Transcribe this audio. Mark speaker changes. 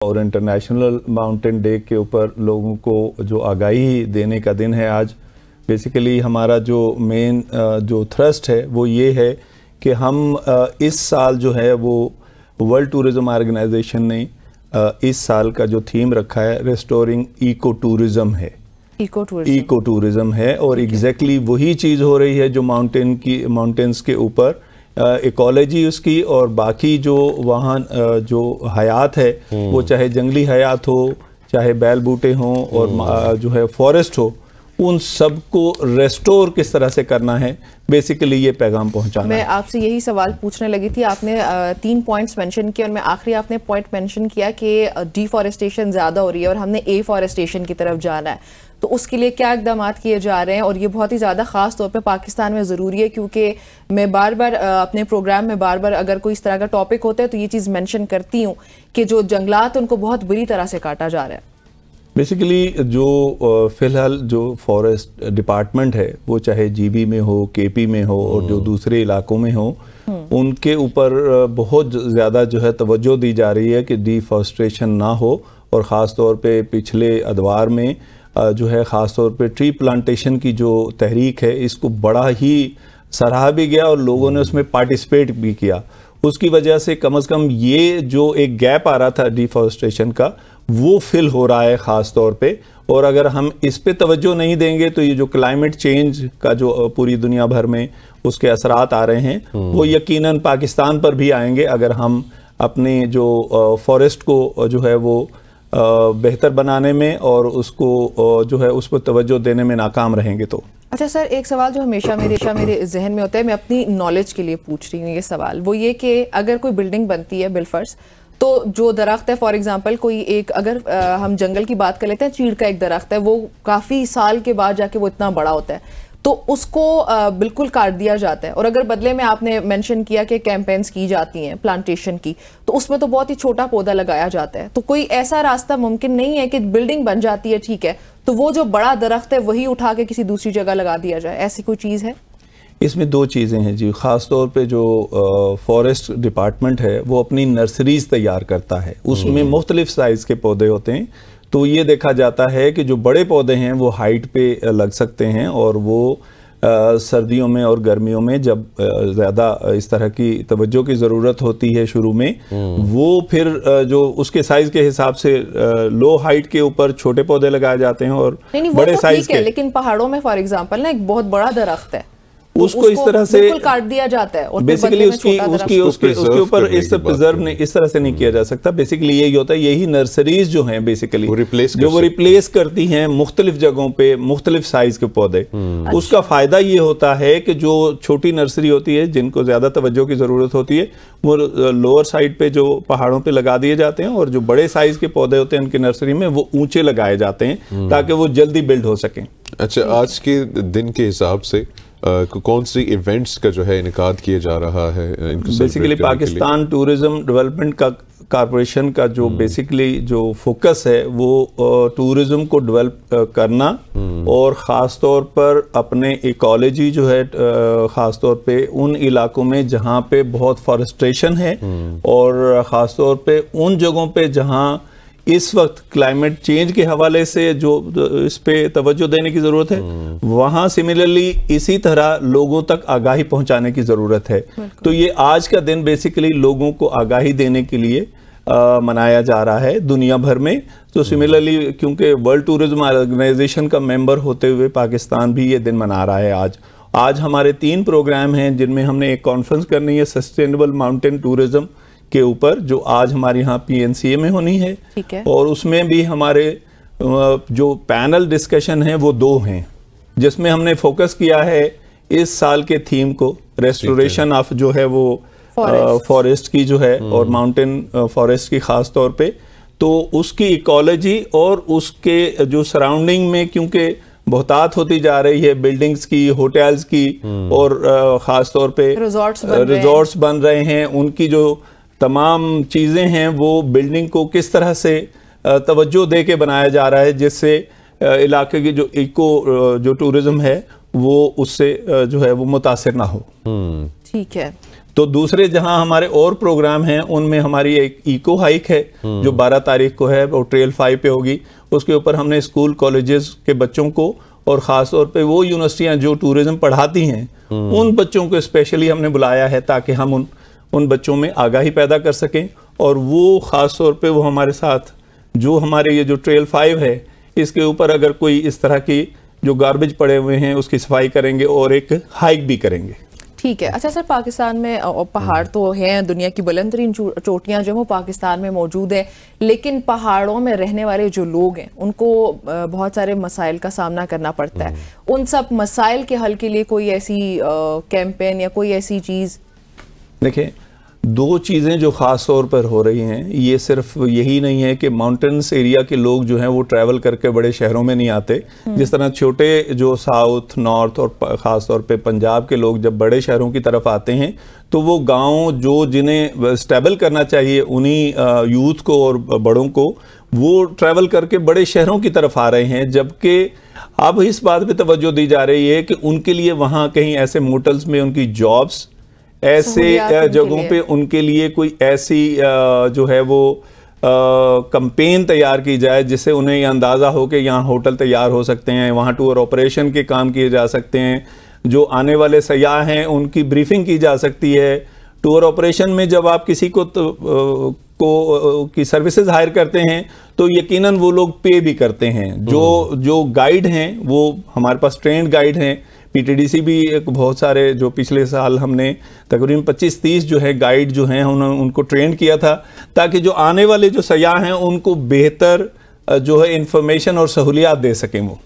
Speaker 1: और international mountain day के ऊपर लोगों को जो आगाही देने का दिन है आज। बेसिकली हमारा जो मेन जो थ्रस्ट है वो ये है कि हम इस साल जो है वो वर्ल्ड टूरिज्म ऑर्गेनाइजेशन ने इस साल का जो थीम रखा है रिस्टोरिंग इको टूरिज्म है। इको टूरिज्म है और एग्जैक्टली वही चीज़ हो रही है जो माउंटेन्स के ऊपर इकोलॉजी उसकी और बाकी जो वहाँ जो हयात है वो चाहे जंगली हयात हो, चाहे बैल बूटे हों और जो है फॉरेस्ट हो, उन सबको रेस्टोर किस तरह से करना है, बेसिकली ये पैगाम पहुंचाना
Speaker 2: मैं आपसे यही सवाल पूछने लगी थी। आपने 3 पॉइंट्स मेंशन किए और मैं आखिरी आपने पॉइंट मेंशन किया कि डिफॉरेस्टेशन ज़्यादा हो रही है और हमने एफॉरेस्टेशन की तरफ जाना है, तो उसके लिए क्या इकदाम किए जा रहे हैं? और ये बहुत ही ज़्यादा ख़ास तौर पे पाकिस्तान में ज़रूरी है, क्योंकि मैं बार बार अपने प्रोग्राम में बार बार अगर कोई इस तरह का टॉपिक होता है तो ये चीज़ मेंशन करती हूँ कि जो जंगलात उनको बहुत बुरी तरह से काटा जा रहा है।
Speaker 1: बेसिकली जो फ़िलहाल जो फॉरेस्ट डिपार्टमेंट है वो चाहे जीबी में हो, केपी में हो और जो दूसरे इलाकों में हो, उनके ऊपर बहुत ज़्यादा जो है तवज्जो दी जा रही है कि डिफॉरेस्टेशन ना हो। और ख़ास तौर पे पिछले अदवार में जो है ख़ास तौर पे ट्री प्लांटेशन की जो तहरीक है इसको बड़ा ही सराहा भी गया और लोगों ने उसमें पार्टिसिपेट भी किया। उसकी वजह से कम ये जो एक गैप आ रहा था डिफॉरेस्टेशन का वो फिल हो रहा है ख़ास तौर पे। और अगर हम इस पे तवज्जो नहीं देंगे तो ये जो क्लाइमेट चेंज का जो पूरी दुनिया भर में उसके असरात आ रहे हैं वो यकीनन पाकिस्तान पर भी आएंगे अगर हम अपने जो फॉरेस्ट को जो है वो बेहतर बनाने में और उसको जो है उस पर तवज्जो देने में नाकाम रहेंगे तो।
Speaker 2: अच्छा सर, एक सवाल जो हमेशा मेरे जहन में होता है, मैं अपनी नॉलेज के लिए पूछ रही हूँ ये सवाल, वो ये कि अगर कोई बिल्डिंग बनती है बिलफर्ज, तो जो दरख्त है फॉर एग्जांपल कोई एक अगर हम जंगल की बात कर लेते हैं, चीड़ का एक दरख्त है, वो काफ़ी साल के बाद जाके वो इतना बड़ा होता है, तो उसको बिल्कुल काट दिया जाता है। और अगर बदले में आपने मेंशन किया कि कैंपेन्स की जाती हैं प्लांटेशन की, तो उसमें तो बहुत ही छोटा पौधा लगाया जाता है। तो कोई ऐसा रास्ता मुमकिन नहीं है कि बिल्डिंग बन जाती है, ठीक है, तो वो जो बड़ा दरख्त है वही उठा के किसी दूसरी जगह लगा दिया जाए, ऐसी कोई चीज़ है?
Speaker 1: इसमें दो चीज़ें हैं जी। ख़ास तौर पे जो फॉरेस्ट डिपार्टमेंट है वो अपनी नर्सरीज तैयार करता है, उसमें मुख्तलिफ साइज़ के पौधे होते हैं। तो ये देखा जाता है कि जो बड़े पौधे हैं वो हाइट पे लग सकते हैं और वो सर्दियों में और गर्मियों में जब ज़्यादा इस तरह की तवज्जो की ज़रूरत होती है शुरू में, वो फिर जो उसके साइज़ के हिसाब से लो हाइट के ऊपर छोटे पौधे लगाए जाते हैं और बड़े साइज़ के।
Speaker 2: लेकिन पहाड़ों में फॉर एग्जाम्पल ना एक बहुत बड़ा दरख्त है,
Speaker 1: उसको इस तरह से
Speaker 2: काट दिया जाता है और
Speaker 1: बेसिकली उसके ऊपर इस प्रिजर्व नहीं इस तरह से नहीं किया जा सकता। बेसिकली यही होता है, यही नर्सरीज जो हैं बेसिकली वो रिप्लेस करती हैं मुख्तलिफ जगहों पे मुख्तलिफ साइज के पौधे। उसका फायदा ये होता है कि जो छोटी नर्सरी होती है जिनको ज्यादा तवज्जो की जरूरत होती है वो लोअर साइड पे जो पहाड़ों पे लगा दिए जाते हैं और जो बड़े साइज के पौधे होते हैं उनकी नर्सरी में वो ऊंचे लगाए जाते हैं ताकि वो जल्दी बिल्ड हो सकें।
Speaker 3: अच्छा, आज के दिन के हिसाब से कौन सी इवेंट्स का जो है इनकाद किया जा रहा है?
Speaker 1: बेसिकली पाकिस्तान टूरिज्म डेवलपमेंट का कॉरपोरेशन का जो बेसिकली जो फोकस है वो टूरिज्म को डेवलप करना और ख़ास तौर पर अपने इकोलॉजी जो है ख़ास तौर पे उन इलाकों में जहाँ पे बहुत फॉरेस्टेशन है और ख़ास तौर पे उन जगहों पे जहाँ इस वक्त क्लाइमेट चेंज के हवाले से जो इस पे तवज्जो देने की ज़रूरत है, वहाँ सिमिलरली इसी तरह लोगों तक आगाही पहुँचाने की ज़रूरत है। तो ये आज का दिन बेसिकली लोगों को आगाही देने के लिए मनाया जा रहा है दुनिया भर में। तो सिमिलरली क्योंकि वर्ल्ड टूरिज्म ऑर्गेनाइजेशन का मेंबर होते हुए पाकिस्तान भी ये दिन मना रहा है। आज हमारे 3 प्रोग्राम हैं जिनमें हमने एक कॉन्फ्रेंस करनी है सस्टेनेबल माउंटेन टूरिज्म के ऊपर, जो आज हमारे यहाँ PNCA में होनी है, और उसमें भी हमारे जो पैनल डिस्कशन है वो 2 हैं जिसमें हमने फोकस किया है इस साल के थीम को रेस्टोरेशन ऑफ जो है वो फॉरेस्ट की जो है और माउंटेन फॉरेस्ट की खास तौर पे, तो उसकी इकोलॉजी और उसके जो सराउंडिंग में क्योंकि बहुतात होती जा रही है बिल्डिंग्स की, होटल्स की और ख़ास तौर पे रिजॉर्ट्स बन रहे हैं, उनकी जो तमाम चीज़ें हैं वो बिल्डिंग को किस तरह से तवज्जो दे के बनाया जा रहा है जिससे इलाके की जो इको जो टूरिज्म है वो उससे जो है वो मुतासिर ना हो।
Speaker 2: ठीक है।
Speaker 1: तो दूसरे जहां हमारे और प्रोग्राम हैं उनमें हमारी एक इको हाइक है जो 12 तारीख को है, वो ट्रेल 5 पे होगी। उसके ऊपर हमने स्कूल कॉलेजेस के बच्चों को और ख़ास तौर पे वो यूनिवर्सिटियां जो टूरिज्म पढ़ाती हैं उन बच्चों को स्पेशली हमने बुलाया है ताकि हम उन बच्चों में आगाही पैदा कर सकें। और वो ख़ास तौर पे वो हमारे साथ जो हमारे ये जो ट्रेल 5 है इसके ऊपर अगर कोई इस तरह की जो गार्बेज पड़े हुए हैं उसकी सफाई करेंगे और एक हाइक भी करेंगे।
Speaker 2: ठीक है। अच्छा सर, पाकिस्तान में पहाड़ तो हैं, दुनिया की बुलंद तरीन चोटियाँ जो वो पाकिस्तान में मौजूद है, लेकिन पहाड़ों में रहने वाले जो लोग हैं उनको बहुत सारे मसाइल का सामना करना पड़ता है। उन सब मसाइल के हल के लिए कोई ऐसी कैंपेन या कोई ऐसी चीज़?
Speaker 1: देखिए, दो चीज़ें जो ख़ास तौर पर हो रही हैं, ये सिर्फ यही नहीं है कि माउंटेन्स एरिया के लोग जो हैं वो ट्रैवल करके बड़े शहरों में नहीं आते। जिस तरह छोटे जो साउथ, नॉर्थ और ख़ास तौर पे पंजाब के लोग जब बड़े शहरों की तरफ आते हैं तो वो गांव जो जिन्हें स्टेबल करना चाहिए उन्हीं यूथ को और बड़ों को, वो ट्रैवल करके बड़े शहरों की तरफ आ रहे हैं। जबकि अब इस बात पर तवज्जो दी जा रही है कि उनके लिए वहाँ कहीं ऐसे मोटल्स में उनकी जॉब्स, ऐसे जगहों पे उनके लिए कोई ऐसी जो है वो कैंपेन तैयार की जाए जिससे उन्हें यह अंदाज़ा हो कि यहाँ होटल तैयार हो सकते हैं, वहाँ टूर ऑपरेशन के काम किए जा सकते हैं, जो आने वाले सयाह हैं उनकी ब्रीफिंग की जा सकती है। टूर ऑपरेशन में जब आप किसी को की सर्विसेज हायर करते हैं तो यकीनन वो लोग पे भी करते हैं। जो गाइड हैं वो हमारे पास ट्रेंड गाइड हैं। पीटीडीसी भी एक बहुत सारे जो पिछले साल हमने तकरीबन 25-30 जो है गाइड जो हैं उनको ट्रेन किया था ताकि जो आने वाले जो सयाह हैं उनको बेहतर जो है इंफॉर्मेशन और सहूलियात दे सकें वो।